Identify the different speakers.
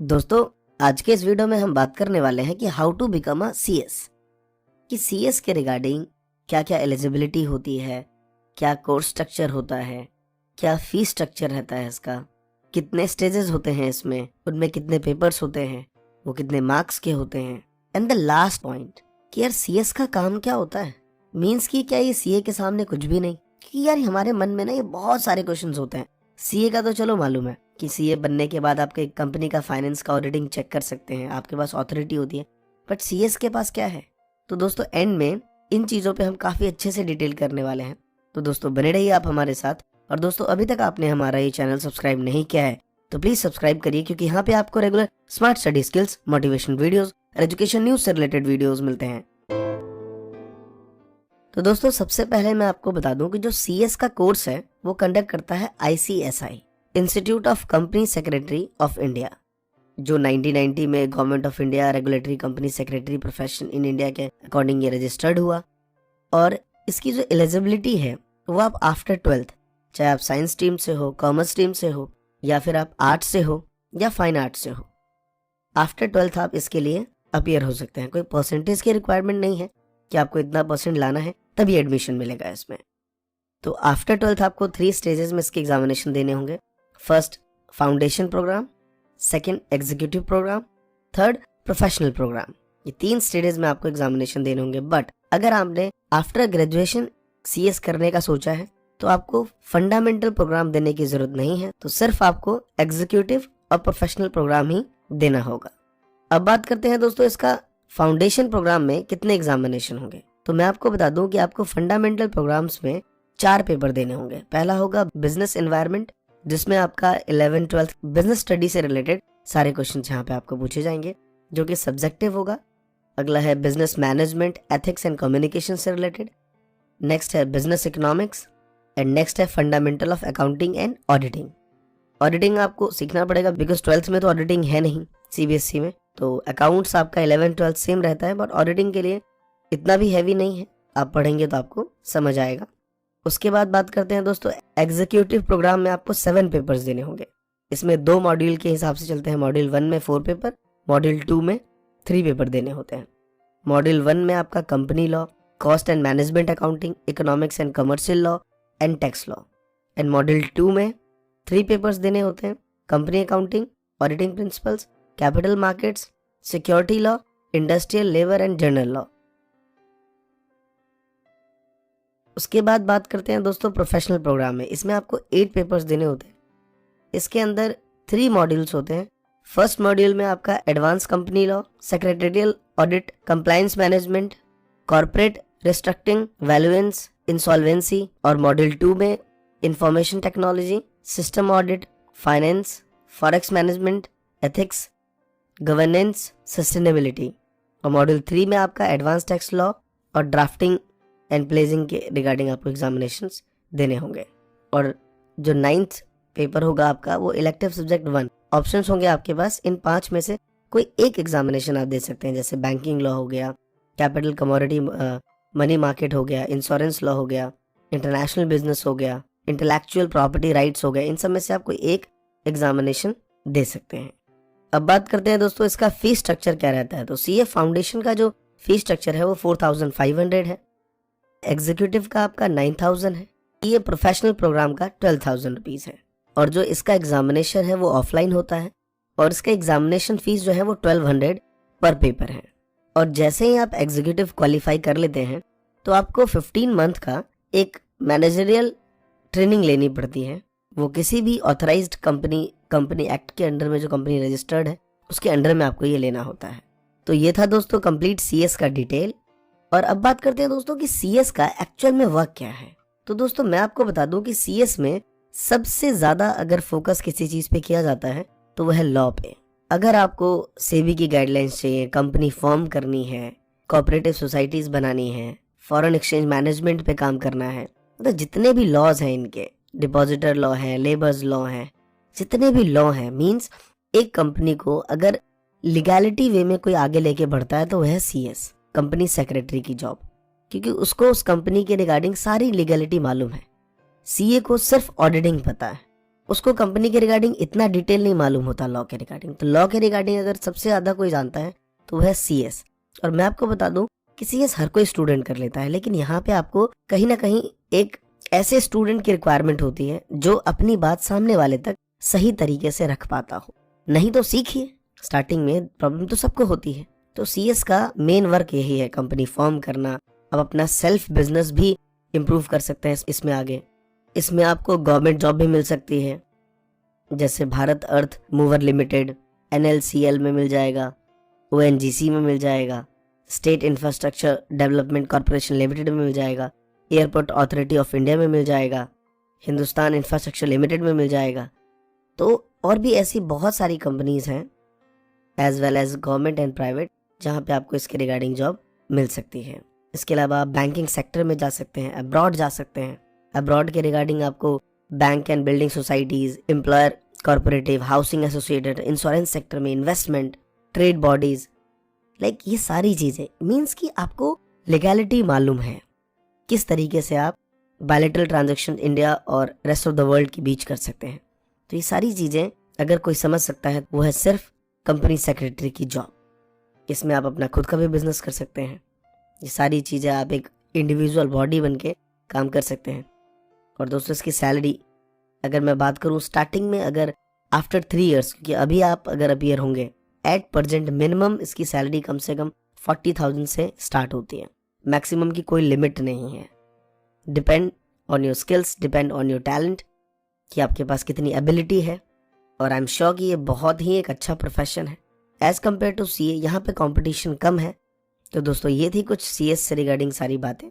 Speaker 1: दोस्तों, आज के इस वीडियो में हम बात करने वाले हैं कि how to become a CS. कि सीएस के रिगार्डिंग क्या क्या एलिजिबिलिटी होती है, क्या कोर्स स्ट्रक्चर होता है, क्या फीस स्ट्रक्चर रहता है इसका, कितने स्टेजेस होते हैं इसमें, उनमें कितने पेपर्स होते हैं, वो कितने मार्क्स के होते हैं, एंड द लास्ट पॉइंट कि यार सीएस का काम क्या होता है। मीन्स कि क्या ये सीए के सामने कुछ भी नहीं। कि यार हमारे मन में ना ये बहुत सारे क्वेश्चंस होते हैं। सीए का तो चलो मालूम है कि सीए बनने के बाद आपके कंपनी का फाइनेंस का ऑडिटिंग चेक कर सकते हैं, आपके पास अथॉरिटी होती है। बट सीएस के पास क्या है? तो दोस्तों एंड में इन चीजों पे हम काफी अच्छे से डिटेल करने वाले हैं। तो दोस्तों बने रहिए आप हमारे साथ। और दोस्तों अभी तक आपने हमारा ये चैनल सब्सक्राइब नहीं किया है तो प्लीज सब्सक्राइब करिए, क्योंकि यहाँ पे आपको regular smart study skills, motivation videos और एजुकेशन न्यूज से रिलेटेड वीडियोस मिलते हैं। तो दोस्तों सबसे पहले मैं आपको बता दूं कि जो सीएस का कोर्स है वो कंडक्ट करता है ICSI, institute of company secretary of India, जो 1990 में government of India regulatory company secretary profession in India के अकॉर्डिंग ये रजिस्टर्ड हुआ। और इसकी जो एलिजिबिलिटी है वो आप आफ्टर 12th, चाहे आप साइंस स्ट्रीम से हो, कॉमर्स स्ट्रीम से हो, या फिर आप आर्ट्स से हो या फाइन आर्ट्स से हो, आफ्टर 12th आप इसके लिए अपीयर हो सकते हैं। कोई परसेंटेज की रिक्वायरमेंट नहीं है कि आपको इतना परसेंट लाना है तभी एडमिशन मिलेगा इसमें। तो आफ्टर 12th आपको 3 स्टेजेस में इसके एग्जामिनेशन देने होंगे। First foundation programme, second executive programme, third professional programme. ये 3 स्टेजेस में आपको एग्जामिनेशन देने होंगे। बट अगर आपने आफ्टर ग्रेजुएशन सीएस करने का सोचा है तो आपको फंडामेंटल प्रोग्राम देने की जरूरत नहीं है, तो सिर्फ आपको एग्जीक्यूटिव और प्रोफेशनल प्रोग्राम ही देना होगा। अब बात करते हैं दोस्तों इसका फाउंडेशन प्रोग्राम में कितने एग्जामिनेशन होंगे। तो मैं आपको बता दूं कि आपको फंडामेंटल प्रोग्राम्स में 4 पेपर देने होंगे। पहला होगा बिजनेस एनवायरनमेंट, जिसमें आपका 11th-12th बिजनेस स्टडी से रिलेटेड सारे क्वेश्चन यहाँ पे आपको पूछे जाएंगे, जो कि सब्जेक्टिव होगा। अगला है business management, ethics and communication से रिलेटेड। नेक्स्ट है बिजनेस इकोनॉमिक्स एंड नेक्स्ट है fundamental of accounting and auditing. Auditing आपको सीखना पड़ेगा बिकॉज 12th में तो ऑडिटिंग है नहीं सीबीएसई में, तो अकाउंट्स आपका 11th-12th सेम रहता है, बट ऑडिटिंग के लिए इतना भी हैवी नहीं है, आप पढ़ेंगे तो आपको समझ आएगा। उसके बाद बात करते हैं दोस्तों एग्जीक्यूटिव प्रोग्राम में आपको 7 पेपर्स देने होंगे। इसमें 2 मॉड्यूल के हिसाब से चलते हैं। मॉड्यूल 1 में 4 पेपर, मॉड्यूल 2 में 3 पेपर देने होते हैं। मॉड्यूल 1 में आपका company law, cost and management accounting, economics and commercial law and tax law. And module 2 में 3 पेपर्स देने होते हैं। Company accounting, auditing principles, capital markets, security law, industrial, labour and general law. उसके बाद बात करते हैं दोस्तों प्रोफेशनल प्रोग्राम में। इसमें आपको 8 पेपर्स देने होते हैं। इसके अंदर 3 मॉड्यूल्स होते हैं। फर्स्ट मॉड्यूल में आपका advance company law, secretarial audit, compliance management, corporate restructuring, वैल्यूएंस, इंसॉल्वेंसी। और मॉड्यूल 2 में information technology, system audit, finance, forex management, ethics, governance, sustainability. और मॉड्यूल 3 में आपका एडवांस टैक्स लॉ और ड्राफ्टिंग एंड प्लेजिंग के रिगार्डिंग आपको एग्जामिनेशंस देने होंगे। और जो 9th पेपर होगा आपका वो इलेक्टिव सब्जेक्ट 1। ऑप्शंस होंगे आपके पास, इन 5 में से कोई एक एग्जामिनेशन आप दे सकते हैं, जैसे बैंकिंग लॉ हो गया, कैपिटल कमोडिटी मनी मार्केट हो गया, इंश्योरेंस लॉ हो गया, इंटरनेशनल बिजनेस हो गया, इंटेलेक्चुअल प्रॉपर्टी राइट्स हो गया। इन सब में से आप कोई एक एग्जामिनेशन दे सकते हैं। अब बात करते हैं दोस्तों इसका फीस स्ट्रक्चर क्या रहता है। तो सीए फाउंडेशन का जो फीस स्ट्रक्चर है वो 4500 है, एग्जीक्यूटिव का आपका 9000 है, ये प्रोफेशनल प्रोग्राम का 12000 रुपीज है। और जो इसका एग्जामिनेशन है वो ऑफलाइन होता है, और इसका एग्जामिनेशन फीस जो है वो 1200 पर पेपर है। और जैसे ही आप एग्जीक्यूटिव क्वालिफाई कर लेते हैं तो आपको 15 मंथ का एक मैनेजरियल ट्रेनिंग लेनी पड़ती है। वो किसी भी ऑथराइज्ड कंपनी एक्ट के अंडर में, जो कंपनी रजिस्टर्ड है उसके अंडर में आपको ये लेना होता है। तो ये था दोस्तों कंप्लीट सीएस का डिटेल। और अब बात करते हैं दोस्तों कि सीएस का एक्चुअल में वर्क क्या है। तो दोस्तों मैं आपको बता दूं कि सीएस में सबसे ज्यादा अगर फोकस किसी चीज पे किया जाता है तो वह है लॉ पे। अगर आपको सेबी की गाइडलाइंस चाहिए, कंपनी फॉर्म करनी है, कोऑपरेटिव सोसाइटीज बनानी है, फॉरेन एक्सचेंज मैनेजमेंट पे काम करना है, मतलब जितने भी लॉज हैं इनके, डिपॉजिटर लॉ है, लेबर्स लॉ है, जितने भी लॉ हैं, मींस एक कंपनी को अगर लीगैलिटी वे में कोई आगे लेके बढ़ता है तो वह है सीएस, कंपनी सेक्रेटरी की जॉब, क्योंकि उसको उस कंपनी के रिगार्डिंग सारी लीगैलिटी मालूम है। सीए को सिर्फ ऑडिटिंग पता है, उसको कंपनी के रिगार्डिंग इतना डिटेल नहीं मालूम होता लॉ के रिगार्डिंग। तो लॉ के रिगार्डिंग अगर सबसे ज़्यादा कोई जानता है तो वह है CS। और मैं आपको बता दूं कि CS हर कोई स्टूडेंट कर लेता है, लेकिन यहाँ पे आपको कहीं ना कहीं एक ऐसे स्टूडेंट की रिक्वायरमेंट होती है जो अपनी बात सामने वाले तक सही तरीके से रख पाता हो। नहीं तो सीखिए, स्टार्टिंग में प्रॉब्लम तो सबको होती है। तो CS का मेन वर्क यही है, कंपनी फॉर्म करना। अब अपना सेल्फ बिजनेस भी इम्प्रूव कर सकते हैं इसमें आगे। इसमें आपको गवर्नमेंट जॉब भी मिल सकती है, जैसे भारत अर्थ मूवर लिमिटेड, NLCL में मिल जाएगा, ONGC में मिल जाएगा, state infrastructure development corporation limited में मिल जाएगा, एयरपोर्ट अथॉरिटी ऑफ इंडिया में मिल जाएगा, हिंदुस्तान इंफ्रास्ट्रक्चर लिमिटेड में मिल जाएगा। तो और भी ऐसी बहुत सारी कंपनीज हैं as well as government and private जहाँ पे आपको इसके रिगार्डिंग जॉब मिल सकती है। इसके अलावा आप बैंकिंग सेक्टर में जा सकते हैं, अब्रॉड जा सकते हैं। अब्रॉड के रिगार्डिंग आपको bank and building societies, employer corporative, housing associated, insurance sector में इन्वेस्टमेंट, ट्रेड बॉडीज, लाइक ये सारी चीजें मीन्स कि आपको लीगैलिटी मालूम है, किस तरीके से आप बायलैटरल ट्रांजैक्शन इंडिया और रेस्ट ऑफ द वर्ल्ड के बीच कर सकते हैं। तो ये सारी चीजें अगर कोई समझ सकता है वो है सिर्फ कंपनी सेक्रेटरी की जॉब। इसमें आप अपना खुद का भी बिजनेस कर सकते हैं। ये सारी चीजें आप एक इंडिविजुअल बॉडी बन के काम कर सकते हैं। और दोस्तों इसकी सैलरी अगर मैं बात करूं स्टार्टिंग में, अगर आफ्टर 3 years, क्योंकि अभी आप अगर अपीयर होंगे, एट प्रेजेंट मिनिमम इसकी सैलरी कम से कम 40,000 से स्टार्ट होती है। मैक्सिमम की कोई लिमिट नहीं है। Depend on your skills, depend on your talent, कि आपके पास कितनी एबिलिटी है। और आई एम श्योर कि ये बहुत ही एक अच्छा प्रोफेशन है एज कम्पेयर टू CA। यहाँ पे कंपटीशन कम है। तो दोस्तों ये थी कुछ CS से रिगार्डिंग सारी बातें।